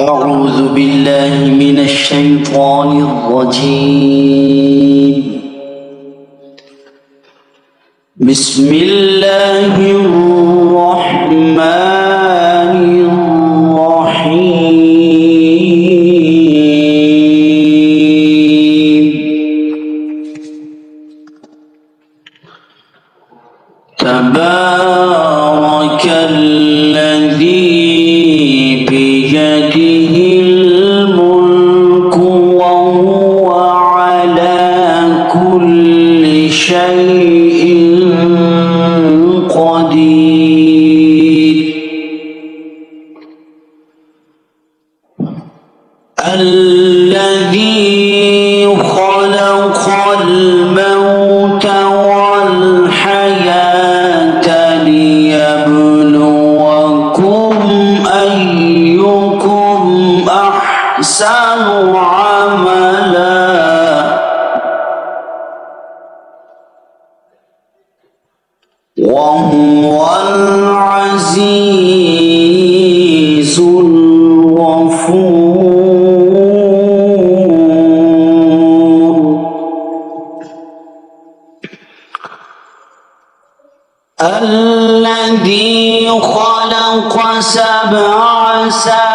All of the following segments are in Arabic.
أعوذ بالله من الشيطان الرجيم. بسم الله الرحمن الرحيم. تبارك الذي بيده الملك وهو على كل شيء قدير. الذي خلق الموت والحياة ليبلوكم أيكم أحسن عملا وهو العزيز الغفور. الذي خلق 7 سماوات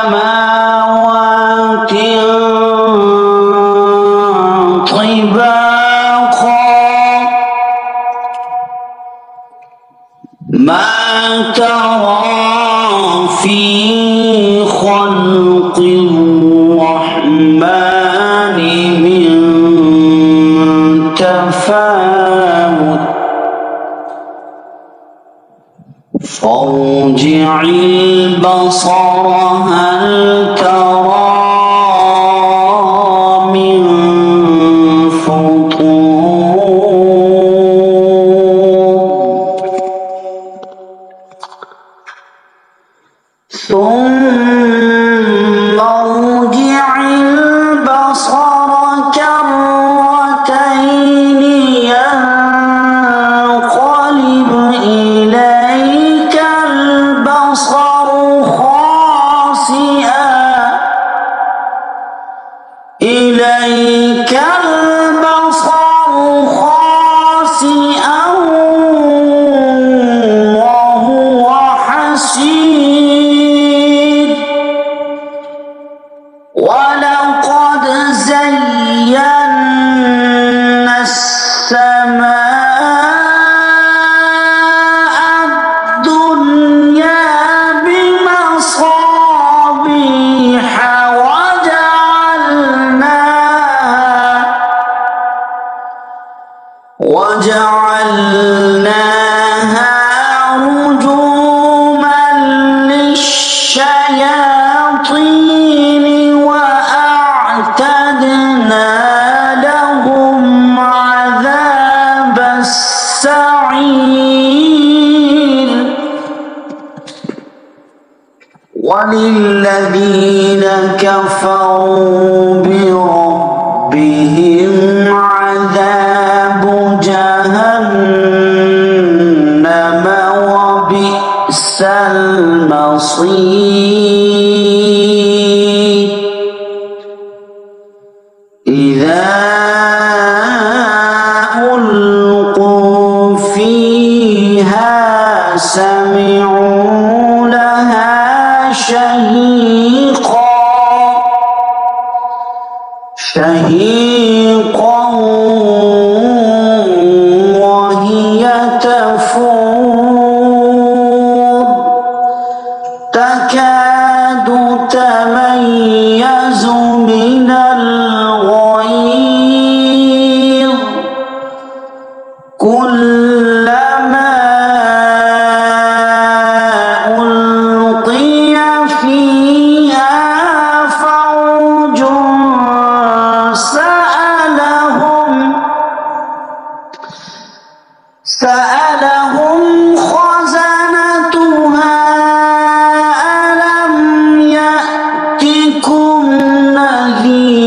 طباقا ما ترى في خلق الرحمن من تفاوت فارجع البصر هل ترى من فطور ثم ارجع البصر كرتين ينقلب إليك البصر خاسئا وهو حسير. ولقد زينا السماء الدنيا بمصابيح وجعلناها رجوما للشياطين وأعتدنا لهم عذاب السعير. وللذين كفروا بربهم عذاب جهنم وبئس المصير. إذا ألقوا فيها سمعوا لها شهيقا وهي تفور تكاد تميز من الغيظ كلما ألقي فيها فوج سألهم خزنتها ألم يأتكم نذير.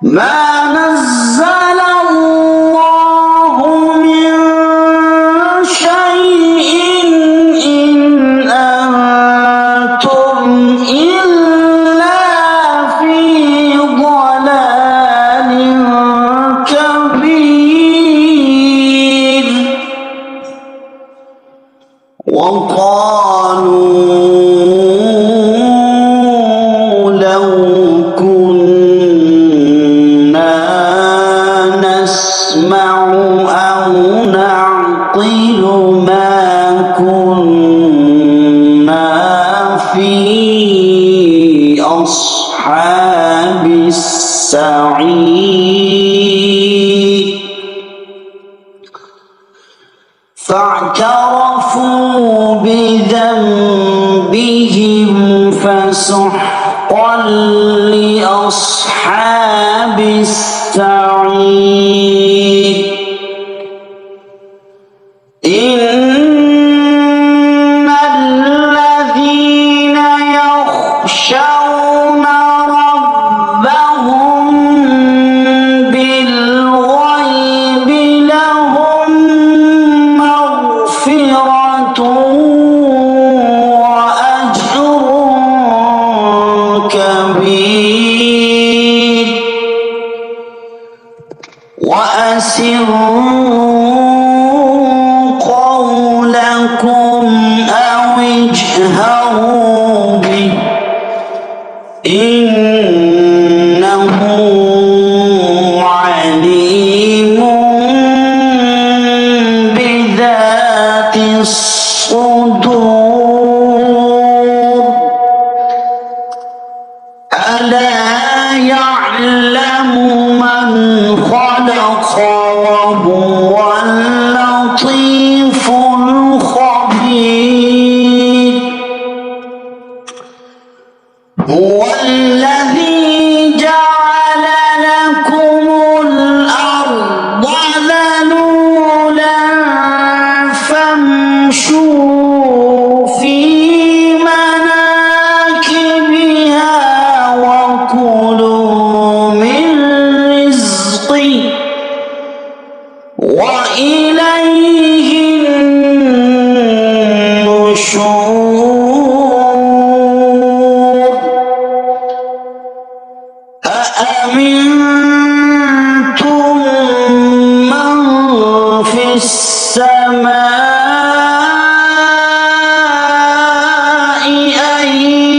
ما نزل الله من شيء إن أنتم إلا في ضلال كبير وقالوا لو كنا نسمع أو نعقل ما كنا في أصحاب السعير فاعترفوا بذنبهم فسحقا لأصحاب السعير إن الذين يخشون ربهم بالغيب لهم مغفرة وأجر كبير وأسروا قولكم أو اجهروا به إنه عليم بذات الصدور ألا يعلم من خلق وهو اللطيف الخبير هو الذي جعل لكم الأرض ذلولا فامشوا في مناكبها وكلوا من رزقه وإليه النشور أأمنتم من في السماء أن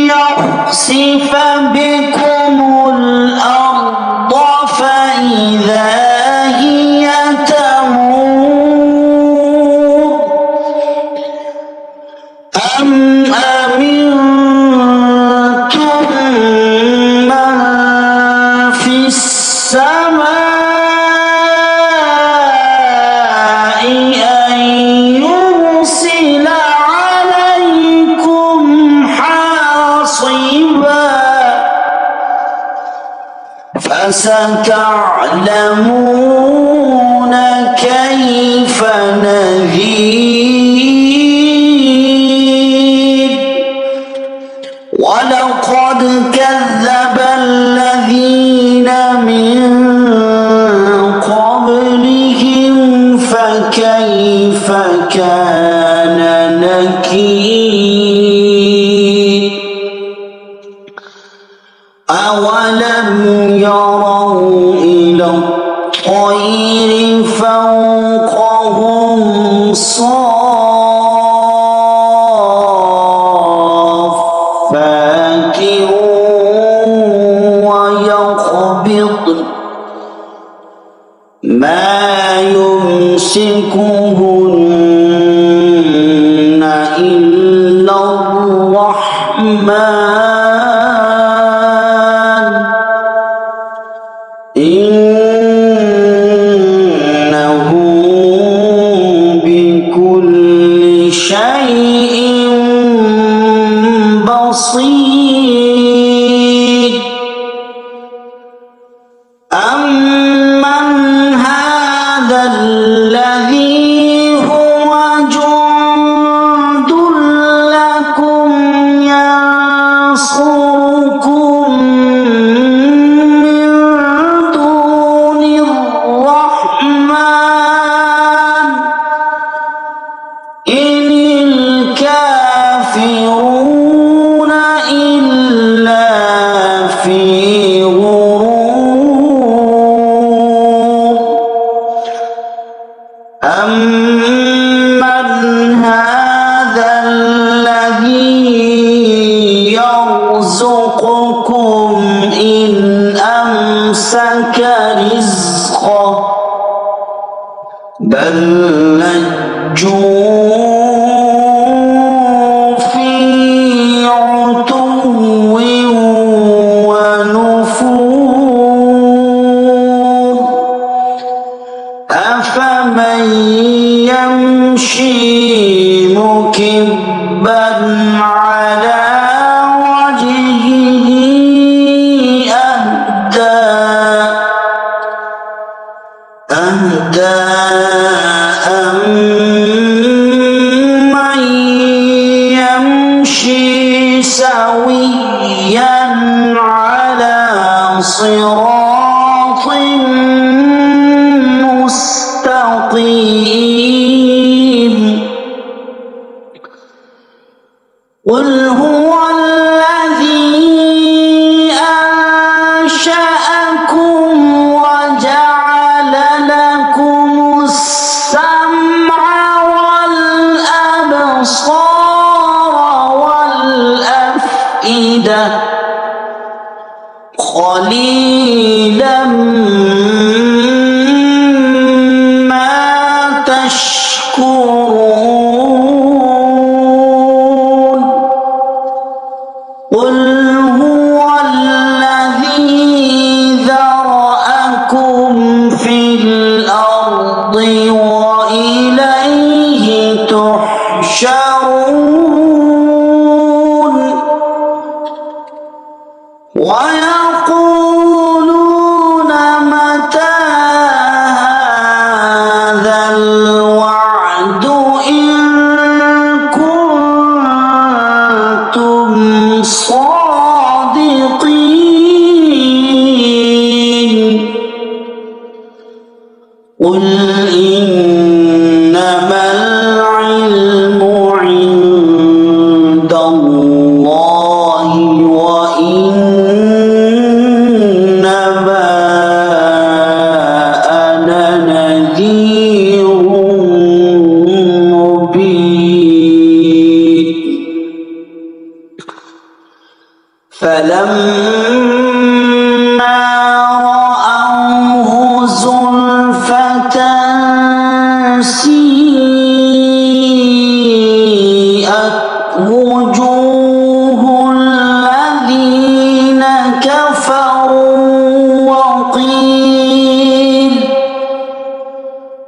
يخسف بكم الأرض فإذا هي تمور أم أمنتم من في السماء أن يرسل عليكم حاصبا فستعلمون كيف نذير ولقد كذب الذين من قبلهم فكيف كان نكير أولم يروا إلى الطير فوقهم صافات ويقبضن ما يمسكهن إلا الرحمن إنه بكل شيء بصير أمن هذا الذي هو جند لكم ينصرون رزقه بل لجوا في عتو ونفور أفمن يمشي مكبا على وجهه أهدى أمن يمشي سويا على صراط مستقيم قل هو الذي أنشأكم وجعل لكم السمع والأبصار والأفئدة قليلا ما تشكرون قل هو الذي ذرأكم في الأرض وإليه تحشرون ويقولون متى هذا الوعد إن كنتم صادقين قل إنما العلم عند الله وإنما أنا نذير مبين فلما رأوه زلفة سيئت وجوه الذين كفروا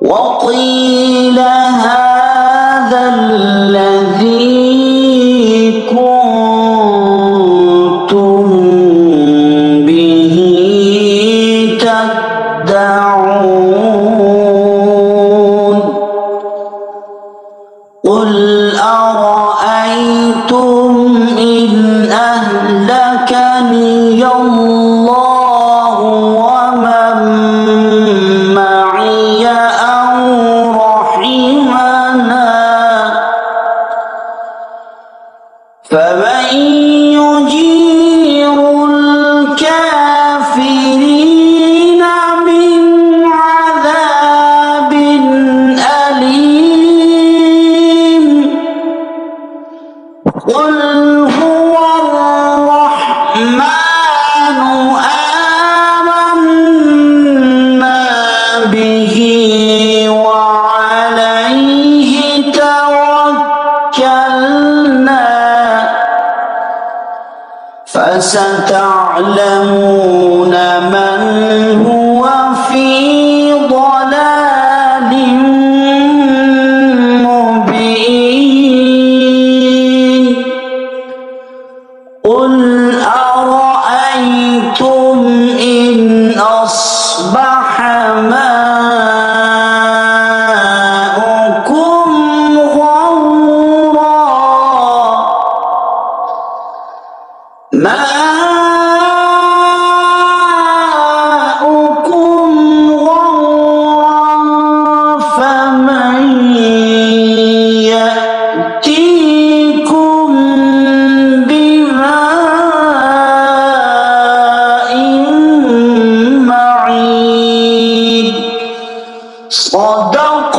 وقيل هذا الذي كنتم به تدعون قل أرأيتم إن أهلكني الله ومن معي أو رحمنا فمن يجير الكافرين من عذاب أليم قل هو الرحمن آمنا به وعليه توكلنا فستعلمون من هو في ضلال مبين قل أرأيتم إن أصبح ماؤكم غورا فمن يأتيكم بماء معين صدق